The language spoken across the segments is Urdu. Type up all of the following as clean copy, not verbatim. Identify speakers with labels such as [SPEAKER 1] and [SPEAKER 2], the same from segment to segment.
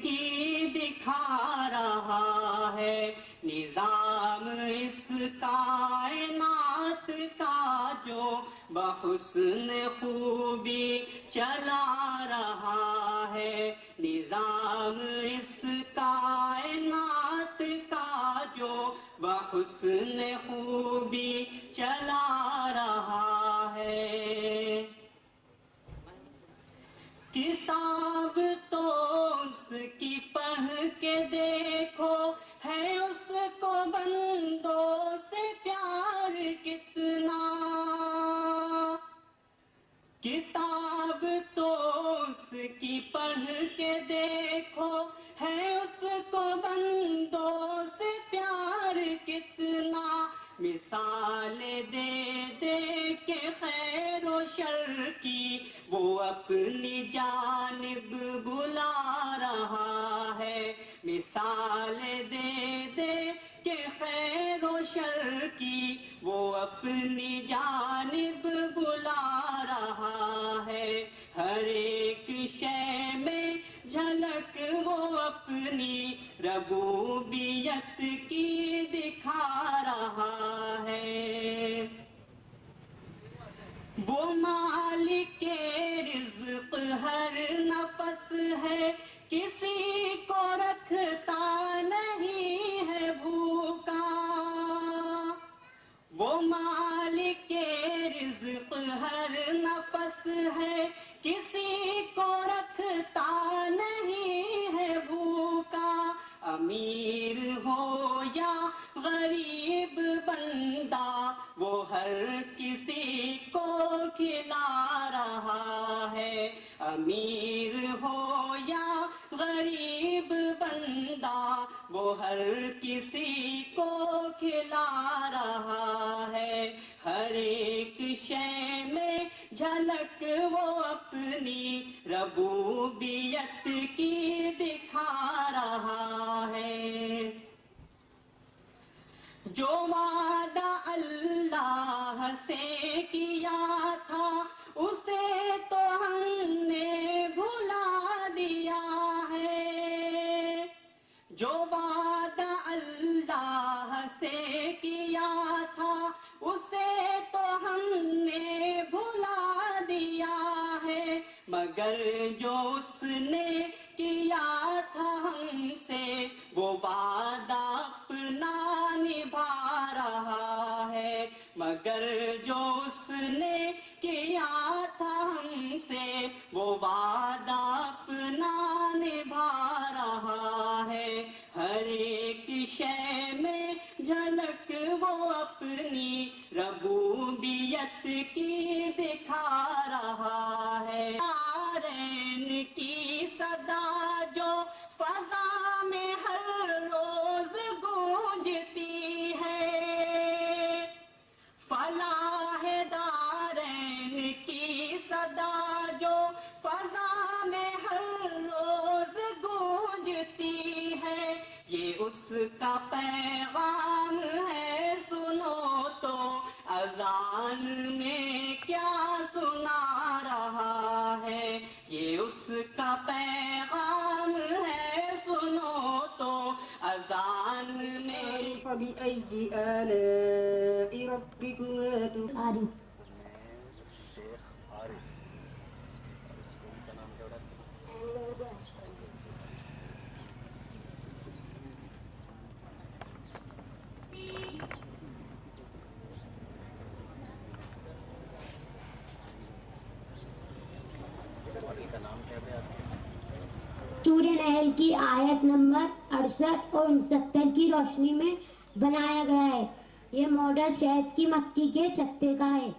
[SPEAKER 1] کی دکھا رہا ہے، نظام اس کائنات کا جو بحسن خوبی چلا رہا ہے، نظام اس کائنات کا جو بحسن خوبی چلا رہا ہے۔ کتاب تو اس کی پڑھ کے دیکھو، ہے اس کو بندوں سے پیار کتنا۔ کتاب تو اس کی پڑھ کے دیکھو، ہے اس کو بندوں سے پیار کتنا۔ مثال دے دے کے خیر و شر کی وہ اپنی جانب بلا رہا ہے، مثال دے دے کہ خیر و شر کی وہ اپنی جانب بلا رہا ہے۔ ہر ایک شے میں جھلک وہ اپنی ربوبیت کی دکھا رہا ہے۔ وہ مالک رزق ہر نفس ہے، کسی کو رکھتا نہیں ہے بھوکا۔ وہ مالک رزق ہر نفس ہے، کسی کو رکھتا نہیں ہے بھوکا۔ امیر ہو یا غریب بندہ وہ ہر کسی کو کھلا رہا ہے، امیر ہو یا غریب بندہ وہ ہر کسی کو کھلا رہا ہے۔ ہر ایک شے میں جھلک وہ اپنی ربوبیت کی دکھا رہا ہے۔ جو وعدہ اللہ سے کیا تھا اسے تو ہم نے بھلا دیا ہے، جو وعدہ اللہ سے کیا تھا اسے تو ہم نے بھلا دیا ہے، مگر جو اس نے کیا تھا ہم سے وہ وعدہ اپنا نبھا رہا ہے، مگر جو اس نے کیا تھا ہم سے وہ وعدہ اپنا نبھا رہا ہے۔ ہر ایک شے میں جھلک وہ اپنی ربوبیت کی دکھا رہا ہے۔ نارین کی صدا جو فضا میں ہر روز گونجتی ہے، فلاح دارین کی صدا جو فضا میں ہر روز گونجتی ہے، یہ اس کا پیغام ہے سنو تو اذان میں کیا سنا رہا ہے، یہ اس کا پیغام ہے سنو تو اذان میں۔
[SPEAKER 2] فبأي آلاء ربكما تكذبان؟
[SPEAKER 3] شیخ عارف، اور اسکول کا نام کیا رہا؟ کا نام کیا ہے؟
[SPEAKER 4] سورہ نحل کی آیت نمبر 68 اور 69 کی روشنی میں بنایا گیا ہے۔ یہ ماڈل شہد کی مکھی کے چتے کا ہے۔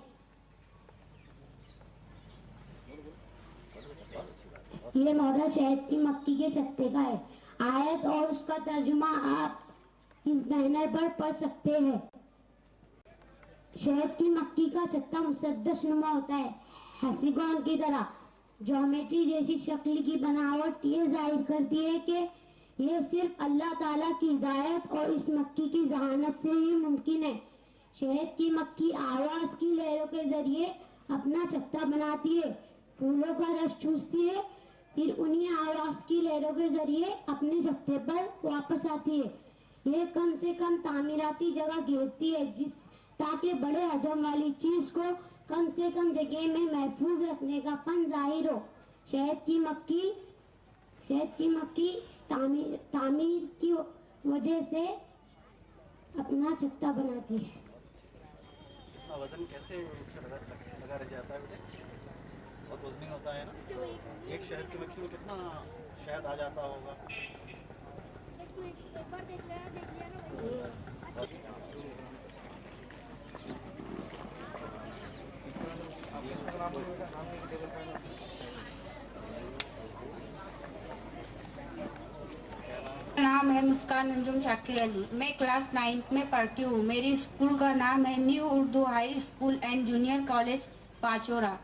[SPEAKER 4] یہ ماڈل شہد کی مکھی کے چتے کا ہے۔ آیت اور اس کا ترجمہ آپ اس بینر پر پڑھ سکتے ہیں۔ شہد کی مکھی کا چتا مسدس نما ہوتا ہے، ہیکساگون کی طرح۔ جیومیٹری جیسی شکل کی بناوٹ یہ ظاہر کرتی ہے کہ یہ صرف اللہ تعالیٰ کی ہدایت اور اس مکھی کی ذہانت سے ہی ممکن ہے۔ شہد کی مکھی آواز کی لہروں کے ذریعے اپنا چتا بناتی ہے، پھولوں کا رس چوستی ہے، پھر انہی آواز کی لہروں کے ذریعے اپنے جتھے پر واپس آتی ہے. یہ کم سے کم تعمیراتی جگہ گھیرتی ہے تاکہ بڑے حجم والی چیز کو کم سے کم جگہ میں محفوظ رکھنے کا فن ظاہر ہو. شہد کی مکھی تعمیر کی وجہ سے اپنا چھتا بناتی ہے.
[SPEAKER 3] اتنا وزن کیسے اس کا لگا رہ جاتا ہے بیٹے؟ بہت وزنی ہوتا ہے نا. ایک شہد کی مکھی میں کتنا شہد آ جاتا ہوگا؟
[SPEAKER 5] نام ہے مسکان انجم شاکر علی. میں کلاس 9 میں پڑھتی ہوں. میری اسکول کا نام ہے new Urdu high school and junior college Pachora.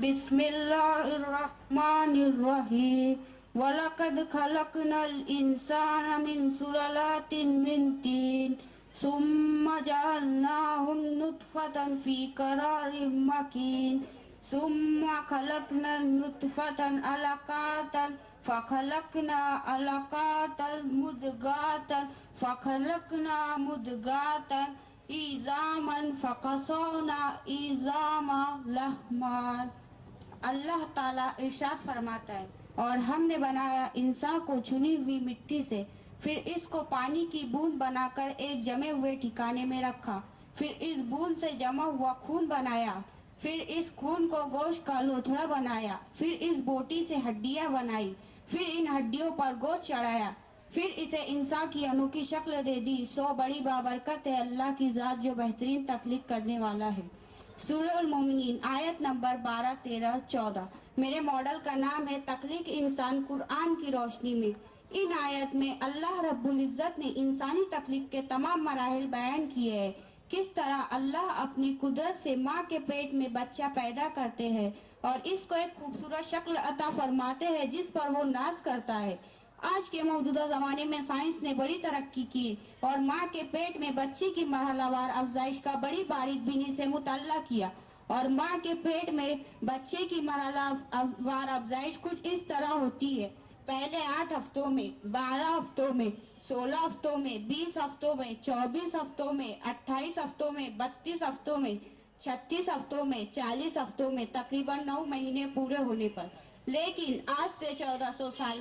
[SPEAKER 5] بسم اللہ الرحمن الرحیم. وَلَقَدْ خَلَقْنَا الْإِنسَانَ مِنْ سُلَالَةٍ مِنْ طِينٍ ثُمَّ جَعَلْنَاهُ نُطْفَةً فِي قَرَارٍ مَكِينٍ ثُمَّ خَلَقْنَا النُّطْفَةَ عَلَقَةً فَخَلَقْنَا عَلَقَةً مُضْغَةً فَخَلَقْنَا مُضْغَةً عِظَامًا فَكَسَوْنَا الْعِظَامَ لَحْمًا. اللہ تعالیٰ ارشاد فرماتا ہے، اور ہم نے بنایا انسان کو چنی ہوئی مٹی سے، پھر اس کو پانی کی بوند بنا کر ایک جمے ہوئے ٹھکانے میں رکھا، پھر اس بوند سے جمع ہوا خون بنایا، پھر اس خون کو گوشت کا لوتھڑا بنایا، پھر اس بوٹی سے ہڈیاں بنائی، پھر ان ہڈیوں پر گوشت چڑھایا، پھر اسے انسان کی انوکھی شکل دے دی. سو بڑی بابرکت ہے اللہ کی ذات جو بہترین تخلیق کرنے والا ہے. سورہ المومنین آیت نمبر 12، 13، 14. میرے ماڈل کا نام ہے تخلیق انسان قرآن کی روشنی میں. ان آیت میں اللہ رب العزت نے انسانی تخلیق کے تمام مراحل بیان کیے ہیں. کس طرح اللہ اپنی قدرت سے ماں کے پیٹ میں بچہ پیدا کرتے ہیں اور اس کو ایک خوبصورت شکل عطا فرماتے ہیں جس پر وہ ناز کرتا ہے. آج کے موجودہ زمانے میں سائنس نے بڑی ترقی کی اور ماں کے پیٹ میں بچے کی مرحلہ وار افزائش کا بڑی باریک بینی سے مطالعہ کیا. اور ماں کے پیٹ میں بچے کی مرحلہ وار افزائش کچھ اس طرح ہوتی ہے. پہلے 8 ہفتوں میں، 12 ہفتوں میں، 16 ہفتوں میں، 20 ہفتوں میں، 24 ہفتوں میں، 28 ہفتوں میں، 32 ہفتوں میں، 36 ہفتوں میں، 40 ہفتوں میں، تقریباً 9 مہینے پورے ہونے پر. لیکن آج سے 1400 سال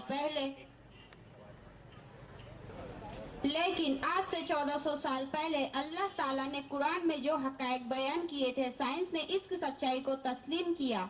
[SPEAKER 5] پہلے اللہ تعالیٰ نے قرآن میں جو حقائق بیان کیے تھے، سائنس نے اس کی سچائی کو تسلیم کیا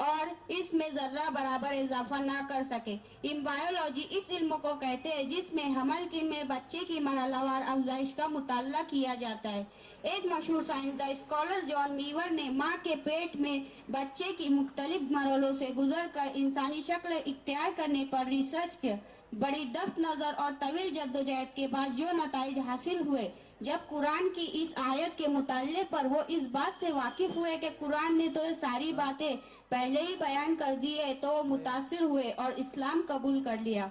[SPEAKER 5] اور اس میں ذرہ برابر اضافہ نہ کر سکے. امبائیولوجی اس علم کو کہتے ہیں جس میں حمل میں بچے کی مرحلہ وار افزائش کا مطالعہ کیا جاتا ہے. ایک مشہور سائنسداں اسکالر جان میور نے ماں کے پیٹ میں بچے کی مختلف مرحلوں سے گزر کر انسانی شکل اختیار کرنے پر ریسرچ کیا. بڑی دقت نظر اور طویل جدوجہد کے بعد جو نتائج حاصل ہوئے، جب قرآن کی اس آیت کے مطالعے پر وہ اس بات سے واقف ہوئے کہ قرآن نے تو یہ ساری باتیں پہلے ہی بیان کر دی ہے، تو وہ متاثر ہوئے اور اسلام قبول کر لیا.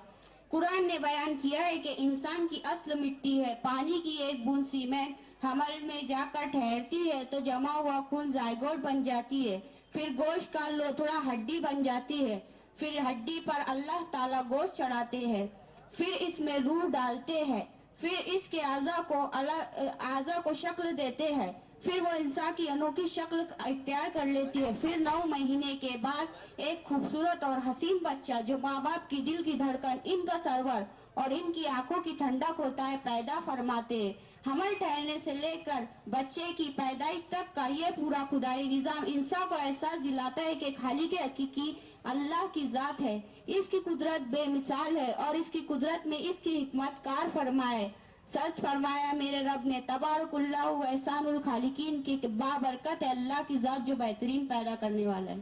[SPEAKER 5] قرآن نے بیان کیا ہے کہ انسان کی اصل مٹی ہے. پانی کی ایک بوند سیمنٹ حمل میں جا کر ٹھہرتی ہے تو جمع ہوا خون زائگوٹ بن جاتی ہے، پھر گوشت کا لوتھڑا ہڈی بن جاتی ہے، پھر ہڈی پر اللہ تعالیٰ گوشت چڑھاتے ہیں، پھر اس میں روح ڈالتے ہیں، پھر اس کے اعضاء کو شکل دیتے ہیں، پھر وہ انسان کی انوکھی شکل اختیار کر لیتی ہے. پھر 9 مہینے کے بعد ایک خوبصورت اور حسین بچہ جو ماں باپ کی دل کی دھڑکن، ان کا سرور اور ان کی آنکھوں کی ٹھنڈک ہوتا ہے، پیدا فرماتے ہیں. حمل ٹھہرنے سے لے کر بچے کی پیدائش تک کا یہ پورا خدائی نظام انسان کو احساس دلاتا ہے کہ خالق حقیقی اللہ کی ذات ہے. اس کی قدرت بے مثال ہے اور اس کی قدرت میں اس کی حکمت کار فرمائے. سچ فرمایا میرے رب نے، تبارک اللہ و احسان الخالقین، کی بابرکت ہے اللہ کی ذات جو بہترین پیدا کرنے والا ہے.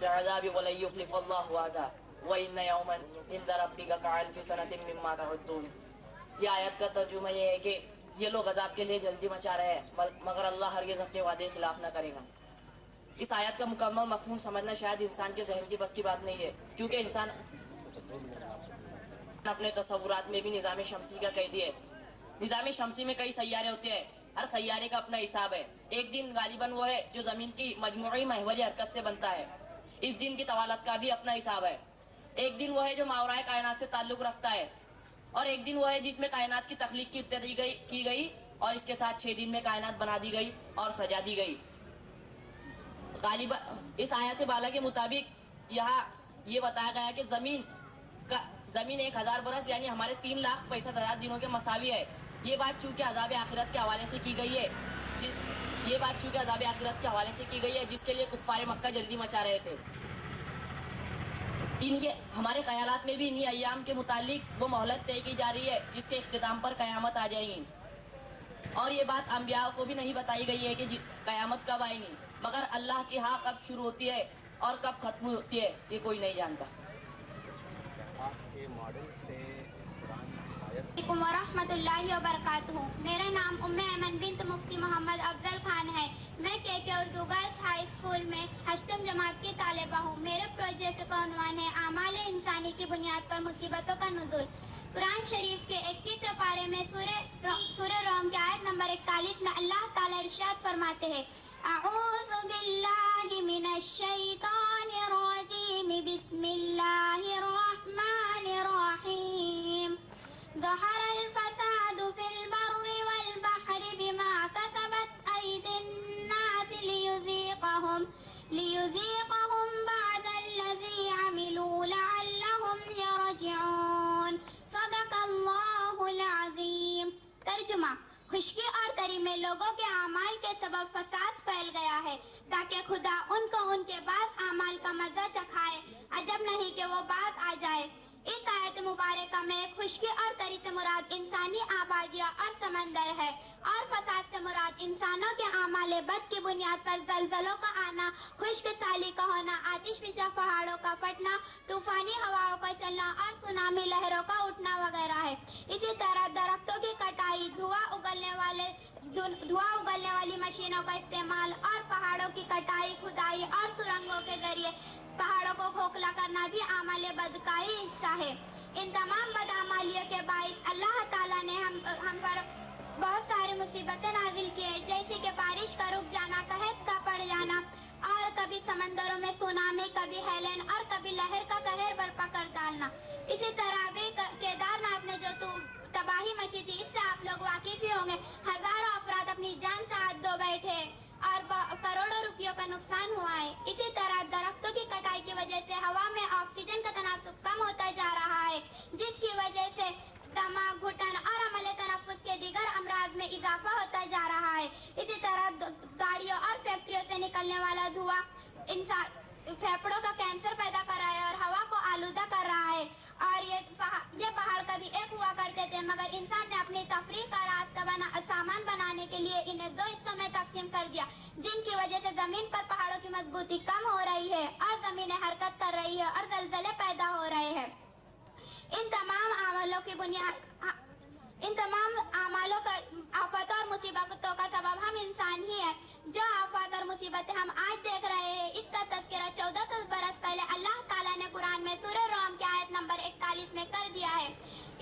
[SPEAKER 2] العذاب ولن يخلف الله وعده وان يوما عند ربك كألف سنة مما تعدون. یہ آیت کا ترجمہ یہ ہے کہ یہ لوگ عذاب کے لیے جلدی مچا رہے ہیں مگر اللہ ہرگز اپنے وعدے کے خلاف نہ کرے گا. اس آیت کا مکمل مفہوم سمجھنا شاید انسان کے ذہن کی بس کی بات نہیں ہے، کیونکہ انسان اپنے تصورات میں بھی نظام شمسی کا قیدی ہے. نظام شمسی میں کئی سیارے ہوتے ہیں ہر سیارے کا اپنا حساب ہے. ایک دن غالباً وہ ہے جو زمین کی مجموعی محوری حرکت سے بنتا ہے. اس دن کی طوالت کا بھی اپنا حساب ہے. ایک دن وہ ہے جو ماورائے کائنات سے تعلق رکھتا ہے, اور ایک دن وہ ہے جس میں کائنات کی تخلیق کی ابتدا کی گئی اور اس کے ساتھ 6 دن میں کائنات بنا دی گئی اور سجا دی گئی. غالباً اس آیت بالا کے مطابق یہاں یہ بتایا گیا کہ زمین 1000 برس یعنی ہمارے 3,65,000 دنوں کے مساوی ہے. یہ بات چونکہ عذاب آخرت کے حوالے سے کی گئی ہے, جس کے لیے کفار مکہ جلدی مچا رہے تھے. ہمارے خیالات میں بھی انہی ایام کے متعلق وہ مہلت طے کی جا رہی ہے جس کے اختتام پر قیامت آ جائے گی. اور یہ بات انبیاء کو بھی نہیں بتائی گئی ہے کہ قیامت کب آئے گی, مگر اللہ کی ہاں کب شروع ہوتی ہے اور کب ختم ہوتی ہے یہ کوئی نہیں جانتا.
[SPEAKER 3] آپ کے ماڈل سے اس قرآن آیت
[SPEAKER 6] علیکم ورحمۃ اللہ وبرکاتہ. میرا نام ام ایمن بنت مفتی محمد افضل خان ہے. میں کے اردو گرلز ہائی اسکول میں 8م جماعت کی طالبہ ہوں. میرے پروجیکٹ کا عنوان ہے اعمال انسانی کی بنیاد پر مصیبتوں کا نزول. قرآن شریف کے 21 پارے میں سورہ روم کے آیت نمبر 41 میں اللہ تعالی ارشاد فرماتے ہیں, اعوذ باللہ من الشیطان الرجیم, بسم اللہ الرحمن الرحیم, ظہر الفساد فی البر والبحر بما کسبت ایدی الناس لیذیقہم بعد الذی عملوا لعلہم یرجعون. صدق اللہ العظیم. ترجمہ: خشکی اور تری میں لوگوں کے اعمال کے سبب فساد پھیل گیا ہے تاکہ خدا ان کو ان کے بعض اعمال کا مزہ چکھائے. عجب نہیں کہ وہ بات آ جائے. اس آیت مبارکہ میں خشکی اور تری سے مراد انسانی آبادیاں اور سمندر ہے, اور فساد سے مراد انسانوں کے اعمال بد کی بنیاد پر زلزلوں کا آنا, خشک سالی کا ہونا, آتش فشاں پہاڑوں کا پھٹنا, طوفانی ہواؤں کا چلنا اور سونامی لہروں کا اٹھنا وغیرہ ہے. اسی طرح درختوں کی کٹائی, دھواں اگلنے والی مشینوں کا استعمال اور پہاڑوں کی کٹائی, کھدائی اور سرنگوں کے ذریعے پہاڑوں کو کھوکھلا کرنا بھی اعمال بد کا ہی حصہ ہے. ان تمام بدعمالیوں کے باعث اللہ تعالیٰ نے ہم پر بہت ساری مصیبتیں نازل کی ہیں, جیسے کہ بارش کا رک جانا, قحط کا پڑ جانا, اور کبھی سمندروں میں سونامی, کبھی ہیلن اور کبھی لہر کا قہر برپا کر ڈالنا. اسی طرح بھی کیدارناتھ میں جو تباہی مچی تھی, اس سے آپ لوگ واقف ہی ہوں گے. ہزاروں افراد اپنی جان سے ہاتھ دھو بیٹھے اور کروڑوں روپیوں کا نقصان ہوا ہے. اسی طرح درختوں کی کٹائی کی وجہ سے ہوا میں آکسیجن کا تناسب کم ہوتا جا رہا ہے, جس کی وجہ سے دمہ, گھٹن اور عمل تنفس کے دیگر امراض میں اضافہ ہوتا جا رہا ہے. اسی طرح گاڑیوں اور فیکٹریوں سے نکلنے والا دھواں پھیپھڑوں کا کینسر پیدا کر رہا ہے اور ہوا کو آلودہ کر رہا ہے. اور یہ پہاڑ کبھی ایک ہوا کرتے تھے, مگر انسان نے اپنی تفریح کا راستہ سامان بنانے کے لیے انہیں 2 حصوں میں تقسیم کر دیا, جن کی وجہ سے زمین پر پہاڑوں کی مضبوطی کم ہو رہی ہے اور زمینیں حرکت کر رہی ہے اور زلزلے پیدا ہو رہے ہیں. ان تمام اعمالوں کا آفات اور مصیبتوں کا سبب ہم انسان ہی ہیں. جو آفات اور مصیبتیں ہم آج دیکھ رہے ہیں, اس کا تذکرہ 1400 برس پہلے اللہ تعالیٰ نے قرآن میں سورہ روم کی آیت نمبر 41 میں کر دیا ہے.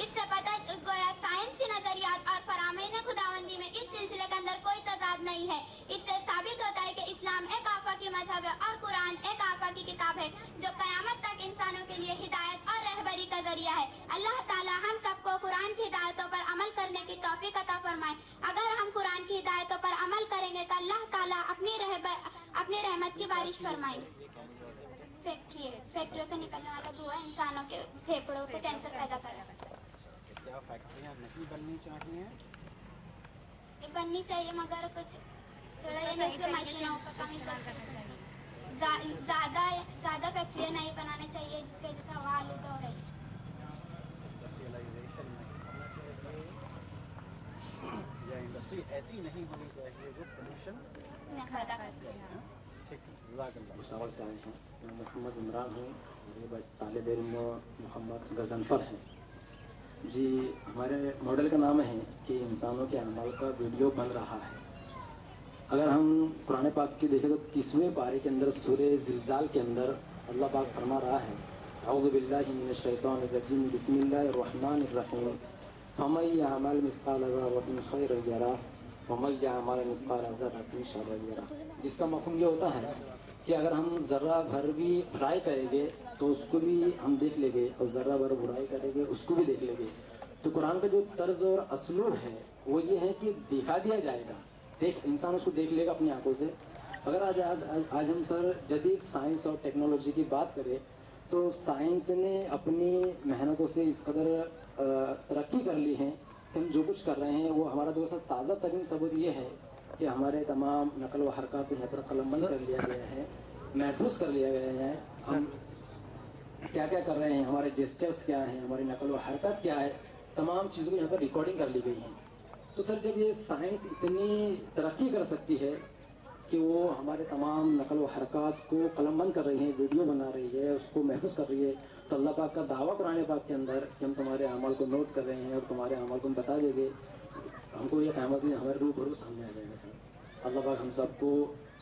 [SPEAKER 6] اس سے پتہ گویا سائنسی نظریات اور فرامین خداوندی میں اس سلسلے کے اندر کوئی تضاد نہیں ہے. اس سے ثابت ہوتا ہے کہ اسلام ایک آفاقی مذہب ہے اور قرآن ایک آفاقی کتاب ہے جو قیامت تک انسانوں کے لیے ہدایت اور رہبری کا ذریعہ ہے. اللہ تعالیٰ ہم سب کو قرآن کی ہدایتوں پر عمل کرنے کی توفیق عطا فرمائے. اگر ہم قرآن کی ہدایتوں پر عمل کریں گے تو اللہ تعالیٰ اپنی رحمت کی بارش فرمائیں گے. فیکٹریوں سے نکلنے والا دھواں انسانوں کے پھیپھڑوں کو کینسر پیدا کر رہا ہے.
[SPEAKER 3] کیا فیکٹریاں نہیں بننی چاہیے؟
[SPEAKER 6] بننی چاہیے, مگر کچھ تھوڑا مشینوں کا کمی زیادہ فیکٹریاں نہیں بنانے چاہیے, جس کی وجہ سے ہوا آلودہ ہو رہی ہے.
[SPEAKER 3] انڈسٹریلائزیشن نہیں ہونا چاہیے, یا انڈسٹری ایسی نہیں ہونی چاہیے جو پولوشن
[SPEAKER 6] پیدا کرتی ہے.
[SPEAKER 3] ٹھیک ہے, جزاک اللہ.
[SPEAKER 7] مساور سے آئے ہیں. میں محمد عمران ہوں, میرے طالب علم محمد غضنفر ہیں. جی, ہمارے ماڈل کا نام ہے کہ انسانوں کے اعمال کا ویڈیو بن رہا ہے. اگر ہم قرآن پاک کی دیکھیں تو 30ویں پارے کے اندر سورہ زلزال کے اندر اللہ پاک فرما رہا ہے, اعوذ باللہ من الشیطان الرجیم, بسم اللہ الرحمن الرحیم, فمن یعمل مثقال ذرۃ خیرا یرہ وَمَن يَعْمَلْ مِثْقَالَ ذَرَّةٍ شَرًّا يَرَهُ، جس کا مفہوم یہ ہوتا ہے کہ اگر ہم ذرہ بھر بھی بھلائی کریں گے تو اس کو بھی ہم دیکھ لیں گے، اور ذرہ بھر برائی کریں گے اس کو بھی دیکھ لیں گے. تو قرآن کا جو طرز اور اسلوب ہے وہ یہ ہے کہ دکھا دیا جائے گا، انسان اس کو دیکھ لے گا اپنی آنکھوں سے. اگر آج ہم سر جدید سائنس اور ٹیکنالوجی کی بات کریں تو سائنس نے اپنی محنتوں سے اس قدر ترقی کر لی ہے کہ ہم جو کچھ کر رہے ہیں وہ ہمارا دوست تازہ ترین ثبوت یہ ہے کہ ہمارے تمام نقل و حرکات یہاں پر قلم بند کر لیا گیا ہے، محفوظ کر لیا گیا ہے. ہم کیا کیا کر رہے ہیں، ہمارے جیسچرس کیا ہیں، ہماری نقل و حرکت کیا ہے، تمام چیزوں کو یہاں پر ریکارڈنگ کر لی گئی ہے. تو سر جب یہ سائنس اتنی ترقی کر سکتی ہے کہ وہ ہمارے تمام نقل و حرکات کو قلم بند کر رہی ہے، ویڈیو بنا رہی ہے، اس کو محفوظ کر رہی ہے، تو اللہ پاک کا دعویٰ قرآن پاک کے اندر کہ ہم تمہارے اعمال کو نوٹ کر رہے ہیں اور تمہارے اعمال کو ہم بتا دیں گے، ہم کو یہ قیامت میں ہمارے روبرو سامنے آ جائے گا. سر اللہ پاک ہم سب کو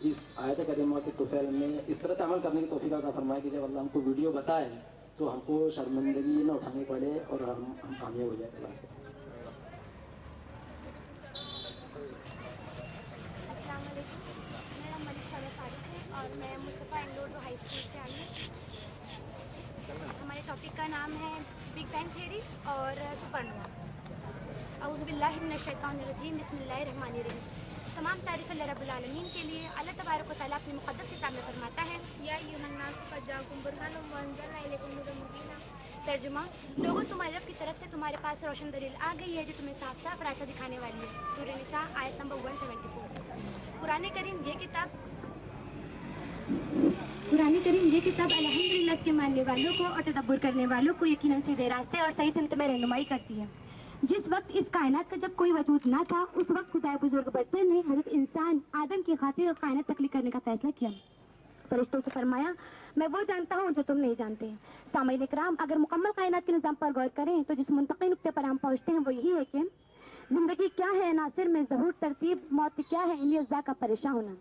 [SPEAKER 7] اس آیت کریمہ کے طفیل میں اس طرح سے عمل کرنے کی توفیق عطا فرمائے کہ جب اللہ ہم کو ویڈیو بتائے تو ہم کو شرمندگی نہ اٹھانی پڑے اور ہم کامیاب ہو جائے.
[SPEAKER 8] السلام علیکم، میرا نام ملک سارا فاروق ہے اور میں مصطفیٰ انڈور اردو ہائی اسکول سے آئی ہوں. ہمارے ٹاپک کا نام ہے بگ بینگ تھیوری اور سپر نوا. اعوذ باللہ من الشیطان الرجیم، بسم اللہ الرحمن الرحیم. تمام تعریف اللہ رب العالمین کے لیے. اللہ تبارک و تعالیٰ اپنی مقدس کتاب میں فرماتا ہے یا ایھا الناس قد جاءکم برہان وانزلنا الیکم نورا مبینا. ترجمہ: لوگوں، تمہارے رب کی طرف سے تمہارے پاس روشن دلیل آ گئی ہے جو تمہیں صاف صاف راستہ دکھانے والی ہے. سورہ نساء آیت نمبر 174. قرآن کریم یہ کتاب الحمدللہ اس کے ماننے والوں کو اور تدبر کرنے والوں کو یقیناً سیدھے راستے اور صحیح سمت میں رہنمائی کرتی ہے. جس وقت اس کائنات کا جب کوئی وجود نہ تھا اس وقت خدائے بزرگ برتر نے حضرت انسان آدم کی خاطر کائنات تخلیق کرنے کا فیصلہ کیا. فرشتوں سے فرمایا میں وہ جانتا ہوں جو تم نہیں جانتے. سامعین اکرام، اگر مکمل کائنات کے نظام پر غور کریں تو جس منطقی نقطے پر ہم پہنچتے ہیں وہ یہی ہے کہ زندگی کیا ہے، عناصر میں ظہور، ترتیب، موت کیا ہے، انہی اجزاء کا پریشان ہونا.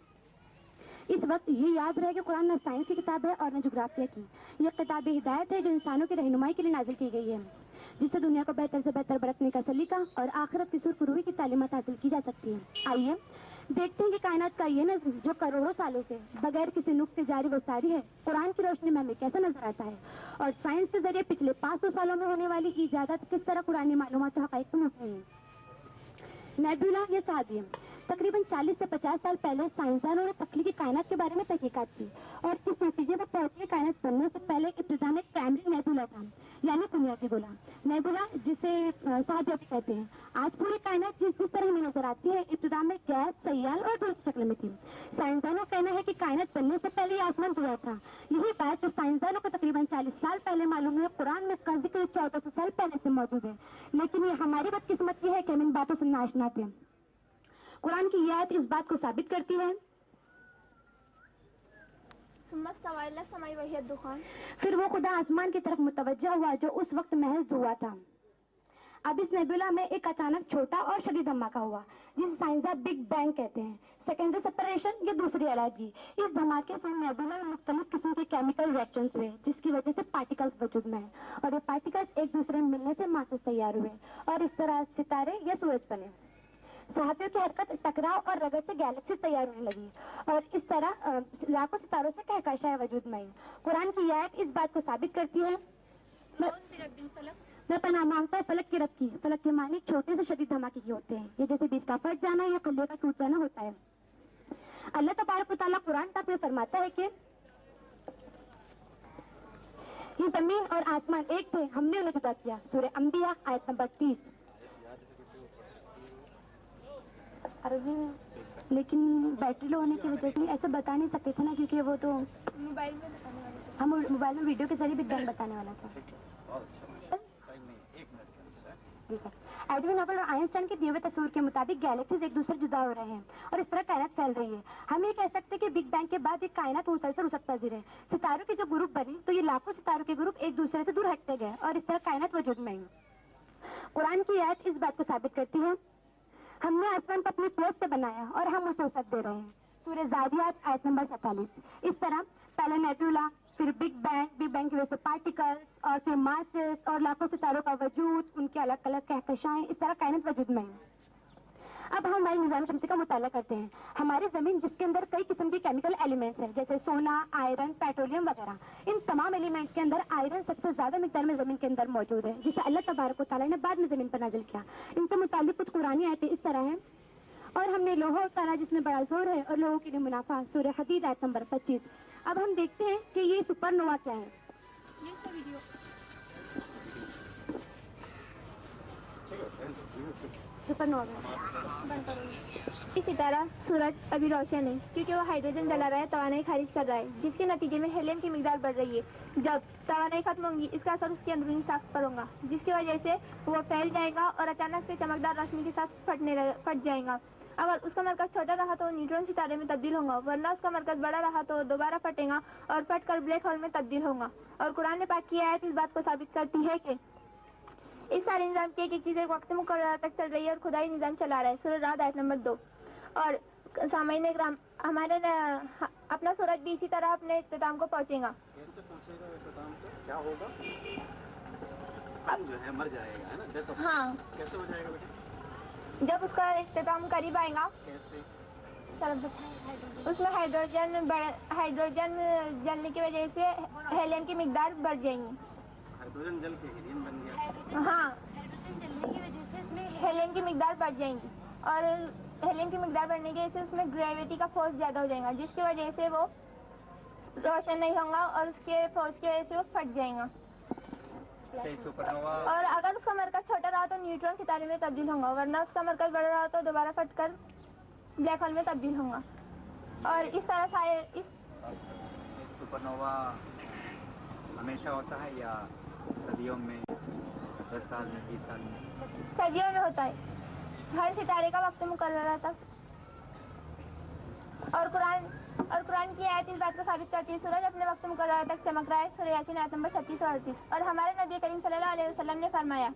[SPEAKER 8] اس وقت یہ یاد رہے کہ قرآن نہ سائنس کی کتاب ہے اور نہ جغرافیہ کی. یہ کتاب ہدایت ہے جو انسانوں کی رہنمائی کے لیے نازل کی گئی ہے، جس سے دنیا کو بہتر سے بہتر برتنے کا سلیقہ اور آخرت کی سرخروئی کی تعلیمات حاصل کی جا سکتی ہیں. آئیے دیکھتے ہیں کہ کائنات کا یہ نظم جو کروڑوں سالوں سے بغیر کسی نقص کے جاری و ساری ہے قرآن کی روشنی میں ہمیں کیسا نظر آتا ہے، اور سائنس کے ذریعے پچھلے 500 سالوں میں ہونے والی ایجادات کس طرح قرآنی معلومات و حقائق کو مبنی ہیں. نیبولا یہ صحابی ہے. تقریباً 40 سے 50 سال پہلے سائنسدانوں نے تخلیقی کائنات کے بارے میں تحقیقات کی اور اس نتیجے پر پہنچے کہ کائنات بننے سے پہلے ابتدا میں پرائمری نیبولا تھا، یعنی بنیادی گولا. نیبولا جسے صحابیہ بھی کہتے ہیں. آج پوری کائنات جس طرح ہمیں نظر آتی ہے ابتدا میں گیس، سیال اور دھول کی شکل میں تھی. سائنسدانوں کا کہنا ہے کہ کائنات بننے سے پہلے یہ آسمان پورا تھا. یہی بات جو سائنسدانوں کو تقریباً 40 سال پہلے معلوم ہے، قرآن میں اس کا ذکر 1400 سال پہلے سے موجود ہے. لیکن یہ ہماری بدقسمتی ہے کہ ہم ان باتوں سے ناآشنا تھے. قرآن کی یہ آیت اس بات کو ثابت کرتی ہے. پھر وہ خدا آسمان کی طرف متوجہ ہوا جو اس وقت محض دھواں تھا. اب اس نیبولا میں ایک اچانک چھوٹا اور شدید دھماکہ ہوا جسے سائنسداں بگ بینگ کہتے ہیں. سیکنڈری سپریشن یا دوسری علیحدگی. اس دھماکے سے نیبولا میں مختلف قسم کے کیمیکل ریئیکشنز ہوئے جس کی وجہ سے پارٹیکلز وجود میں ہیں اور یہ پارٹیکلز ایک دوسرے میں ملنے سے ماسز تیار ہوئے اور اس طرح ستارے یا سورج بنے. صحابیوں کی حرکت، ٹکراؤ اور رگڑ سے گیلیکسیز تیار ہونے لگی اور اس طرح لاکھوں ستاروں سے کہکشائیں وجود میں آئیں. قرآن کی آیت اس بات کو ثابت کرتی ہے. میں پناہ مانگتا ہے فلک کے رب کی. فلک کے معنی چھوٹے سے شدید دھماکے کی ہوتے ہیں. یہ جیسے بیج کا پھٹ جانا یا کلیے کا ٹوٹ جانا ہوتا ہے. اللہ تبارک و تعالیٰ قرآن پاک میں فرماتا ہے کہ یہ زمین اور آسمان ایک تھے، ہم نے انہیں جدا کیا. سورہ انبیاء آیت نمبر 30. عربی میں لیکن بیٹری لو ہونے کی وجہ سے ایسے بتا نہیں سکتے تھے نا، کیونکہ وہ تو موبائل میں ویڈیو کے ذریعے بگ بینگ بتانے والا تھا. جی سر. ایڈوین ہبل اور آئنسٹائن کے دیے ہوئے تصور کے مطابق گیلیکسیز ایک دوسرے جدا ہو رہے ہیں اور اس طرح کائنات پھیل رہی ہے. ہم یہ کہہ سکتے ہیں کہ بگ بینگ کے بعد ایک کائنات مسلسل وسعت پذیر ہے. ستاروں کے جو گروپ بنے تو یہ لاکھوں ستاروں کے گروپ ایک دوسرے سے دور ہٹتے گئے اور اس طرح کائنات وجود میں آئی. قرآن کی آیت اس بات کو ثابت کرتی ہے. ہم نے آسمان کو اپنی قوت سے بنایا اور ہم اسے وسعت دے رہے ہیں. سورہ زاریات آیت نمبر 47. اس طرح پہلے نیبولا، پھر بگ بینگ کی وجہ سے پارٹیکلز اور پھر ماسز اور لاکھوں ستاروں کا وجود، ان کے الگ الگ کہکشائیں، اس طرح کائنات وجود میں ہے. اب ہم ہمارے نظام شمسی کا مطالعہ کرتے ہیں. ہماری زمین جس کے اندر کئی قسم کے کیمیکل ایلیمنٹس ہیں جیسے سونا, آئرن, پیٹرولیم وغیرہ, ان تمام ایلیمنٹس کے اندر آئرن سب سے زیادہ مقدار میں زمین کے اندر موجود ہے, جسے اللہ تبارک و تعالیٰ نے بعد میں زمین پر نازل کیا. ان سے متعلق کچھ قرآنی آیتیں اس طرح ہیں. اور ہم نے لوہا اتارا جس میں بڑا زور ہے اور لوگوں کے لیے منافع, سورہ حدید آیت نمبر 25. اب ہم دیکھتے ہیں کہ یہ سپر نووا کیا ہے. یہ اس کا ویڈیو سپر نووا ستارہ سورج ابھی روشن ہے کیونکہ وہ ہائیڈروجن جلا رہا ہے, توانائی خارج کر رہا ہے, جس کے نتیجے میں ہیلیم کی مقدار بڑھ رہی ہے. جب توانائی ختم ہوگی اس کا اثر اس کی اندرونی ساخت پر ہوگا, جس کی وجہ سے وہ پھیل جائے گا اور اچانک سے چمکدار روشنی کے ساتھ پھٹ جائے گا. اگر اس کا مرکز چھوٹا رہا تو وہ نیوٹرون ستارے میں تبدیل ہوگا, ورنہ اس کا مرکز بڑا رہا تو دوبارہ پھٹے گا اور پھٹ کر بلیک ہول میں تبدیل ہوگا. اور قرآن پاک کی آیت اس بات کو ثابت کرتی ہے کہ اس سارے نظام کی ایک ایک چیز ایک وقت مقررہ تک چل رہی ہے اور خدائی نظام چلا رہا ہے. سورہ رعد آیت نمبر 2. اور سامعین اکرام, ہمارے اپنا سورج بھی اسی طرح اپنے اختتام کو پہنچے گا.
[SPEAKER 3] کیسے پہنچے گا اختتام کو؟ کیا ہوگا؟ سن جو ہے مر جائے گا, ہے نا, ڈیتھ.
[SPEAKER 8] ہاں,
[SPEAKER 3] کیسے ہو جائے گا بیٹا؟
[SPEAKER 8] جب اس کا اختتام قریب آئے گا
[SPEAKER 3] کیسے؟
[SPEAKER 8] اس میں ہائیڈروجن جلنے کی وجہ سے ہیلیم کی مقدار بڑھ جائیں گی.
[SPEAKER 3] ہائیڈروجن جل کے ہیلیم بن گیا.
[SPEAKER 8] ہاں, ہائیڈروجن جلنے کی وجہ سے اس میں ہیلیم کی مقدار بڑھ جائیں گی, اور ہیلیم کی مقدار بڑھنے کی وجہ سے اس میں گریویٹی کا فورس زیادہ ہو جائے گا, جس کی وجہ سے وہ روشن نہیں ہوگا اور اس کے فورس کی وجہ سے وہ پھٹ جائے گا. اور اگر اس کا مرکز چھوٹا رہا تو نیوٹرون ستارے میں تبدیل ہوگا, ورنہ اس کا مرکز بڑا رہا تو دوبارہ پھٹ کر بلیک ہول میں تبدیل ہوگا. اور اس طرح
[SPEAKER 9] سپر نووا ہمیشہ ہوتا ہے یا صدیوں میں, 10 سال میں, 20 سال میں؟
[SPEAKER 8] صدیوں میں ہوتا ہے. ہر ستارے کا وقت مقررہ تک. اور قرآن کی آیت اس بات کو ثابت کرتی ہے, سورج اپنے وقت مقررہ تک چمک رہا ہے. سورہ یاسین آیت نمبر 36 اور 38. اور ہمارے نبی کریم صلی اللہ علیہ وسلم نے فرمایا,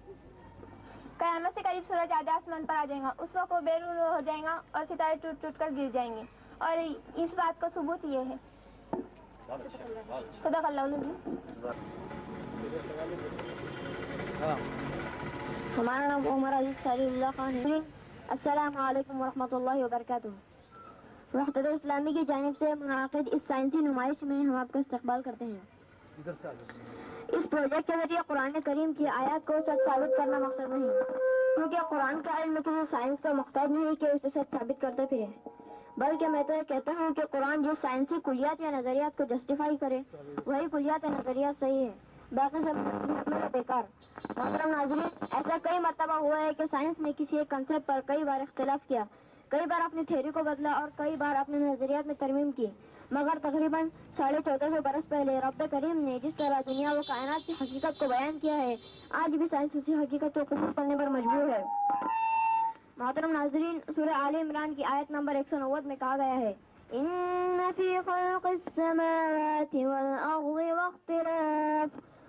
[SPEAKER 8] قیامت سے قریب سورج آدھے آسمان پر آ جائے گا, اس وقت وہ بے روح ہو جائے گا اور ستارے ٹوٹ ٹوٹ کر گر جائیں گے. اور اس بات کا ثبوت یہ ہے. صدق اللہ العظیم. ہمارا نام عمر عزیز شاہی اللہ خان ہے. السلام علیکم ورحمۃ اللہ وبرکاتہ. وحدت اسلامی کی جانب سے منعقد اس سائنسی نمائش میں ہم آپ کا استقبال کرتے ہیں. اس پروجیکٹ کے ذریعے قرآن کریم کی آیات کو سچ ثابت کرنا مقصد نہیں, کیونکہ قرآن کا علم کسی سائنس کا محتاج نہیں کہ اسے سچ ثابت کرتے پھرے, بلکہ میں تو یہ کہتا ہوں کہ قرآن جس سائنسی کلیات یا نظریات کو جسٹیفائی کرے وہی کلیات یا نظریات صحیح ہے, باقی سب بیکار. محترم ناظرین, ایسا کئی مرتبہ ہوا ہے کہ سائنس نے کسی ایک کنسیپٹ پر کئی بار اختلاف کیا, کئی بار اپنی تھیوری کو بدلا اور کئی بار اپنے نظریات میں ترمیم کی, مگر تقریباً 1450 برس پہلے رب کریم نے جس طرح دنیا و کائنات کی حقیقت کو بیان کیا ہے, آج بھی سائنس اسی حقیقت کو قبول کرنے پر مجبور ہے. محترم ناظرین, سورہ آل عمران کی آیت نمبر 190 میں کہا گیا ہے, ان فی خلق السماوات والارض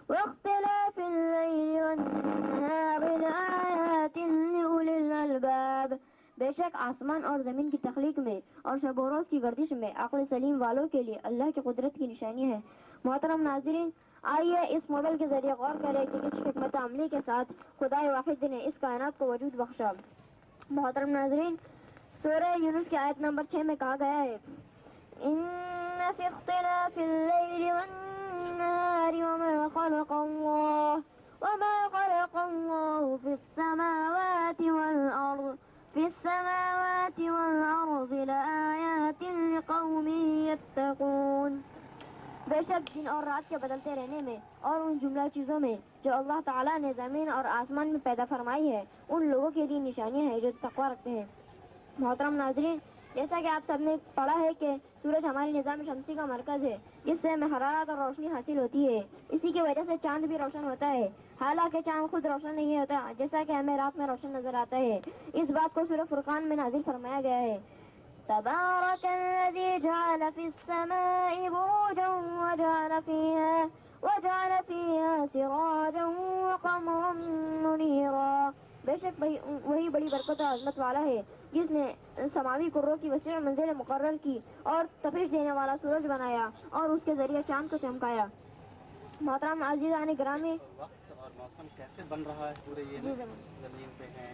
[SPEAKER 8] واختلاف اللیل والنہار لآیات لأولی الالباب. بے شک آسمان اور زمین کی تخلیق میں اور شب و روز کی گردش میں عقل سلیم والوں کے لیے اللہ کی قدرت کی نشانی ہے. محترم ناظرین, آئیے اس ماڈل کے ذریعے غور کریں کہ کس حکمت عملی کے ساتھ خدائے واحد نے اس کائنات کو وجود بخشا. محترم ناظرین, سورہ یونس کی آیت نمبر 6 میں کہا گیا ہے, ان فی اختلاف اللیل والنہار وما خلق اللہ فی السماوات والارض لآیات لقوم یتقون. بے شک دن اور رات کے بدلتے رہنے میں اور ان جملہ چیزوں میں جو اللہ تعالیٰ نے زمین اور آسمان میں پیدا فرمائی ہے, ان لوگوں کے لیے نشانیاں ہیں جو تقویٰ رکھتے ہیں. محترم ناظرین, جیسا کہ آپ سب نے پڑھا ہے کہ سورج ہمارے نظام شمسی کا مرکز ہے, جس سے ہمیں حرارت اور روشنی حاصل ہوتی ہے. اسی کی وجہ سے چاند بھی روشن ہوتا ہے, حالانکہ چاند خود روشن نہیں ہوتا, جیسا کہ ہمیں رات میں روشن نظر آتا ہے. اس بات کو سورہ فرقان میں نازل فرمایا گیا ہے, تبارک الذی جعل فی السماء بروجا وجعل فیہا سراجا وقمرا منیرا. بے شک وہی بڑی برکت و عظمت والا ہے جس نے سماوی کروں کی وسیع منزل مقرر کی اور تپش دینے والا سورج بنایا اور اس کے ذریعے چاند کو چمکایا. محترم عزیزان گرامی,
[SPEAKER 3] وقت اور موسم کیسے بن رہا ہے پورے یہ
[SPEAKER 8] جی
[SPEAKER 3] زمین پہ ہیں,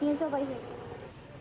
[SPEAKER 8] 365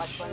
[SPEAKER 10] 55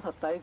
[SPEAKER 11] 27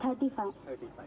[SPEAKER 8] 35।
[SPEAKER 3] 35।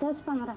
[SPEAKER 8] 10-15।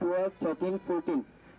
[SPEAKER 11] 12, 13, 14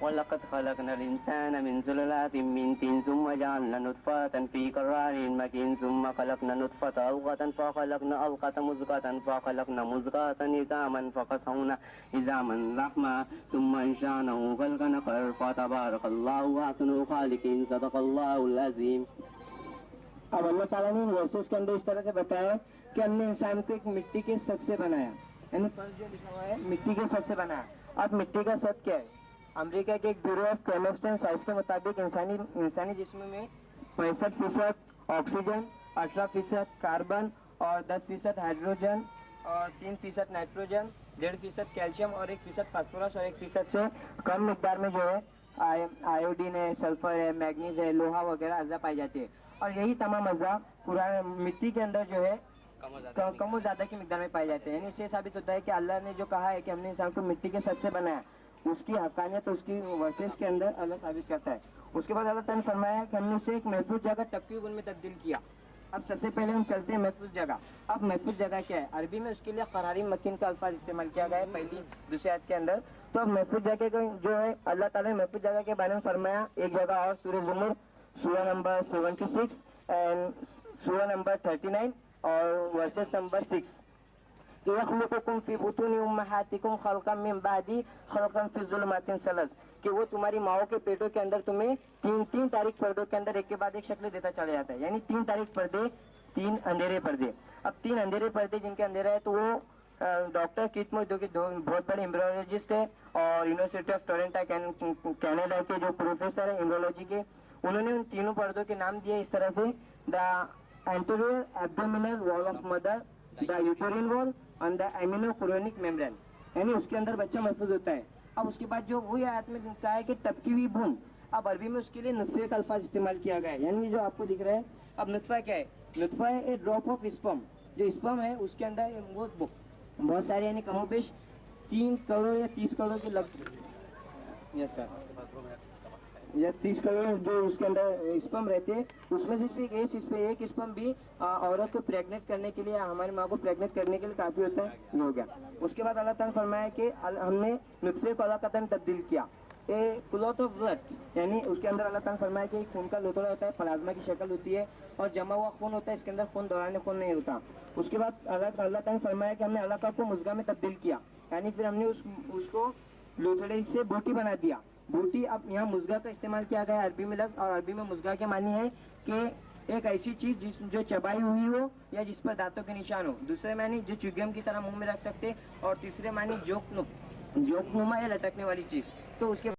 [SPEAKER 10] وَلَقَدْ خَلَقْنَا الْإِنسَانَ مِنْ سُلَالَةٍ مِنْ طِينٍ ثُمَّ جَعَلْنَا نُطْفَةً فِي قَرَارٍ مَكِينٍ ثُمَّ خَلَقْنَا النُّطْفَةَ عَلَقَةً فَخَلَقْنَا الْعَلَقَةَ مُضْغَةً فَخَلَقْنَا مُضْغَةً عِظَامًا فَكَسَوْنَا عِظَامًا لَحْمًا ثُمَّ أَنشَأْنَاهُ خَلْقًا آخَرَ فَتَبَارَكَ اللَّهُ أَحْسَنُ الْخَالِقِينَ صدق اللہ العظیم.
[SPEAKER 11] اب اللہ تعالیٰ نے ورسز کے اندر اس طرح سے بتایا کہ ہم نے انسان کو ایک مٹی کے سط سے بنایا, یعنی فرض جو لکھا ہوا ہے مٹی کے سط سے بنایا. اب مٹی کا سط کیا ہے؟ امریکہ کے ایک bureau of chemistry and science کے مطابق انسانی جسم میں 65% آکسیجن, 18% کاربن اور 10% ہائیڈروجن اور 3% نائٹروجن, 1.5% کیلشیم اور 1% فاسفورس اور 1% سے کم مقدار میں جو ہے آیوڈین ہے, سلفر ہے, میگنیز ہے, لوہا وغیرہ اجزاء پائی جاتی ہے. اور یہی تمام اجزاء مٹی کے اندر جو ہے کم و زیادہ کی مقدار میں پائے جاتے ہیں. یعنی اس سے ثابت ہوتا ہے کہ اللہ نے جو کہا ہے کہ ہم نے انسان کو مٹی کے سط سے بنایا, اس کی حقانیت اس کی ورسز کے اندر اللہ ثابت کرتا ہے. اس کے بعد اللہ تعالیٰ نے فرمایا کہ ہم نے اسے ایک محفوظ جگہ تقویب میں تبدیل کیا. اب سب سے پہلے ہم چلتے ہیں محفوظ جگہ. اب محفوظ جگہ کیا ہے؟ عربی میں اس کے لیے قراری مکین کا الفاظ استعمال کیا گیا ہے پہلی دوسری آیت کے اندر. تو اب محفوظ جگہ کا جو ہے اللہ تعالیٰ نے محفوظ جگہ کے بارے میں فرمایا ایک جگہ اور سورہ زمر سورہ نمبر 76 اینڈ سورہ نمبر 39 اور ورسز نمبر 6. يَخْلُقُكُمْ فِي بُطُونِ أُمَّهَاتِكُمْ خَلْقًا مِّن بَعْدِ خَلْقًا فِي ظُلُمَاتٍ ثَلَاثٍ, کہ وہ تمہاری ماؤں کے پیٹوں کے اندر تمہیں تین تاریک پردوں کے اندر ایک کے بعد ایک شکل دیتا چلا جاتا ہے. یعنی 3 تاریک پردے, 3 اندھیرے پردے. اب 3 اندھیرے پردے جن کے اندھیرا ہے تو وہ ڈاکٹر کیتمو جو کہ بہت بڑے ایمبرولوجسٹ ہے اور یونیورسٹی آف ٹورنٹو کینیڈا کے جو پروفیسر ہیں ایمبرولوجی کے, انہوں نے ان تینوں پردوں کے نام دیے اس طرح سے: دا anterior abdominal wall of mother, the uterine wall and the aminochorionic membrane. یعنی اس کے اندر بچہ محفوظ ہوتا ہے. اب اس کے بعد جو وہی آیت میں کہا ہے کہ تبکی ہوئی بھون, اب عربی میں اس کے لیے نطفے کا الفاظ استعمال کیا گیا ہے. یعنی جو آپ کو دکھ رہا ہے اب نطفہ کیا ہے؟ نطفہ ہے ایک ڈراپ آف اسپرم. جو اسپرم ہے اس کے اندر وہ بہت سارے یعنی کم و بیش 3 کروڑ یا 30 کروڑ کے یس سر 30 کروڑ جو اس کے اندر اسپرم رہتے ہیں, اس میں صرف ایک اسپرم بھی عورت کو پریگنیٹ کرنے کے لیے, ہماری ماں کو پریگنیٹ کرنے کے لیے کافی ہوتا ہے. یہ ہو گیا. اس کے بعد اللہ تعالیٰ نے فرمایا کہ ہم نے نطفے کو اللہ تعالیٰ نے تبدیل کیا کلوت آف بلڈ. یعنی اس کے اندر اللہ تعالیٰ نے فرمایا کہ ایک خون کا لوتھڑا ہوتا ہے, پلازما کی شکل ہوتی ہے اور جمع ہوا خون ہوتا ہے, اس کے اندر خون دوران خون نہیں ہوتا. اس کے بعد اللہ تعالیٰ نے فرمایا کہ ہم نے علاقہ کو مضغہ میں تبدیل کیا. یعنی پھر ہم نے اس کو لوتھڑے سے بوٹی بنا دیا. بوٹی, اب یہاں مضغہ کا استعمال کیا گیا ہے عربی میں لفظ, اور عربی میں مضغہ کے معنی ہے کہ ایک ایسی چیز جو چبائی ہوئی ہو یا جس پر دانتوں کے نشان ہو. دوسرے معنی جو چوگم کی طرح منہ میں رکھ سکتے, اور تیسرے معنی جوک نما یا لٹکنے والی چیز. تو اس کے